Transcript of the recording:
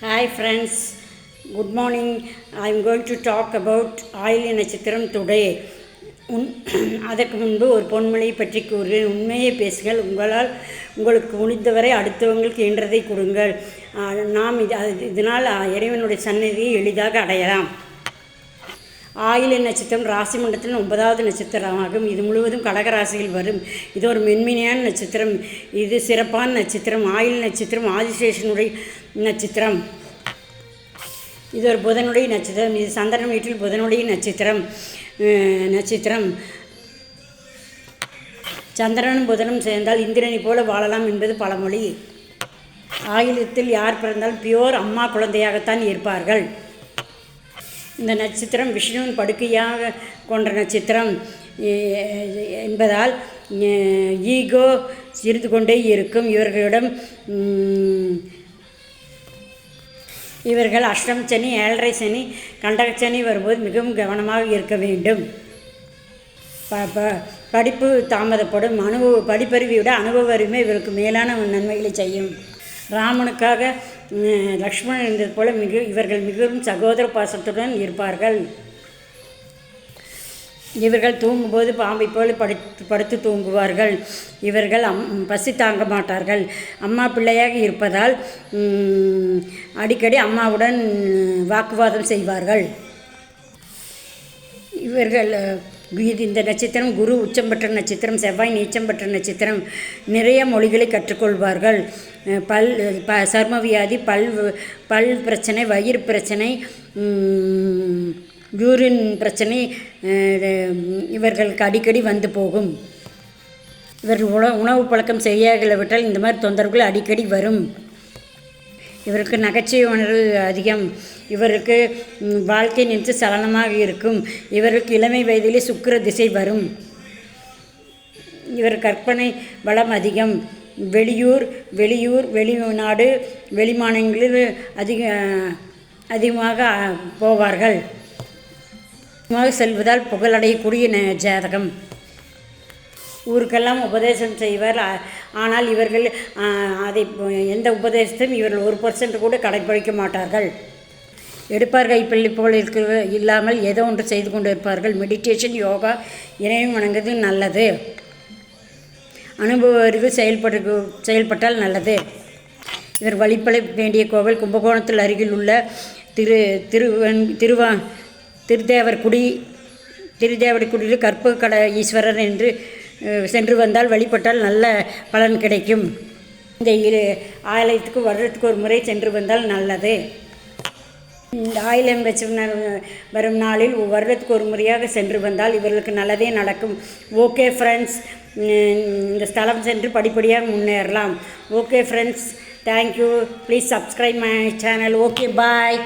Hi friends, good morning. I am going to talk about Ayilia Natchathiram today. அதற்கு முன்பு ஒரு பொன்மொழியை பற்றி கூறுகிறேன். உண்மையை பேசுங்கள், உங்களுக்கு முடிந்தவரை அடுத்தவங்களுக்கு ஈன்றதை கொடுங்கள். நாம் இதனால் இறைவனுடைய சந்நிதியை எளிதாக அடையலாம். ஆயில்ய நட்சத்திரம் ராசி மண்டலத்தில் 9வது நட்சத்திரமாகும். இது முழுவதும் கடகராசியில் வரும். இது ஒரு மென்மையான நட்சத்திரம். இது சிறப்பான நட்சத்திரம். ஆயில் நட்சத்திரம் ஆதிசேஷனுடைய நட்சத்திரம். இது ஒரு புதனுடைய நட்சத்திரம். இது சந்திரன் வீட்டில் புதனுடைய நட்சத்திரம். சந்திரனும் புதனும் சேர்ந்தால் இந்திரனை போல வாழலாம் என்பது பழமொழி. ஆயில்யத்தில் யார் பிறந்தால் பியோர் அம்மா குழந்தையாகத்தான் இருப்பார்கள். இந்த நட்சத்திரம் விஷ்ணுவின் படுக்கையாக கொண்ட நட்சத்திரம் என்பதால் ஈகோ இருந்து கொண்டே இருக்கும். இவர்கள் அஷ்டம் சனி, 7.5 சனி, கண்டகச்சனி வரும்போது மிகவும் கவனமாக இருக்க வேண்டும். படிப்பு தாமதப்படும். படிப்பறிவை விட அனுபவ அறிவுமே இவருக்கு மேலான நன்மைகளை செய்யும். ராமனுக்காக லக்ஷ்மணன் இருந்தது போல இவர்கள் மிகவும் சகோதர பாசத்துடன் இருப்பார்கள். இவர்கள் தூங்கும்போது பாம்பை போல படுத்து தூங்குவார்கள். இவர்கள் பசி தாங்க மாட்டார்கள். அம்மா பிள்ளையாக இருப்பதால் அடிக்கடி அம்மாவுடன் வாக்குவாதம் செய்வார்கள். இவர்கள் இந்த நட்சத்திரம் குரு உச்சம் பெற்ற நட்சத்திரம், செவ்வாய் நீச்சம் பெற்ற நட்சத்திரம். நிறைய மொழிகளை கற்றுக்கொள்வார்கள். சர்மவியாதி, பல் பிரச்சனை, வயிறு பிரச்சனை, யூரின் பிரச்சனை இவர்களுக்கு அடிக்கடி வந்து போகும். இவர்கள் உணவு பழக்கம் செய்யாவிட்டால் இந்த மாதிரி தொந்தரவுகள் அடிக்கடி வரும். இவருக்கு நகைச்சுவை உணர்வு அதிகம். இவருக்கு வாழ்க்கை நின்று சலனமாக இருக்கும். இவருக்கு இளமை வயதிலே சுக்கிர திசை வரும். இவர் கற்பனை வளம் அதிகம். வெளிநாடு, வெளிமாநிலங்களில் அதிகமாக போவார்கள். செல்வதால் புகழடையக்கூடிய ஜாதகம். ஊருக்கெல்லாம் உபதேசம் செய்வார். ஆனால் இவர்கள் எந்த உபதேசத்தையும் இவர்கள் 1% கூட கடைப்பிடிக்க மாட்டார்கள். எடுப்பார் கைப்பள்ளி போல் இல்லாமல் ஏதோ ஒன்று செய்து கொண்டு இருப்பார்கள். மெடிடேஷன், யோகா, இறைவன் வணங்குவது நல்லது. அனுபவ அறிவு செயல்பட்டால் நல்லது. இவர் வழிபட வேண்டிய கோவில் கும்பகோணத்தில் அருகில் உள்ள திருதேவர்குடியில் கற்பகட ஈஸ்வரர் என்று சென்று வந்தால் வழிபட்டால் நல்ல பலன் கிடைக்கும். இந்த ஆலயத்துக்கு வருடத்துக்கு ஒரு முறை சென்று வந்தால் நல்லது. இந்த ஆயில்யம் வரும் நாளில் வருடத்துக்கு ஒரு முறையாக சென்று வந்தால் இவர்களுக்கு நல்லதே நடக்கும். ஓகே ஃப்ரெண்ட்ஸ், இந்த ஸ்தலம் சென்று படிப்படியாக முன்னேறலாம். Okay friends, thank you. Please subscribe my channel. Okay, bye.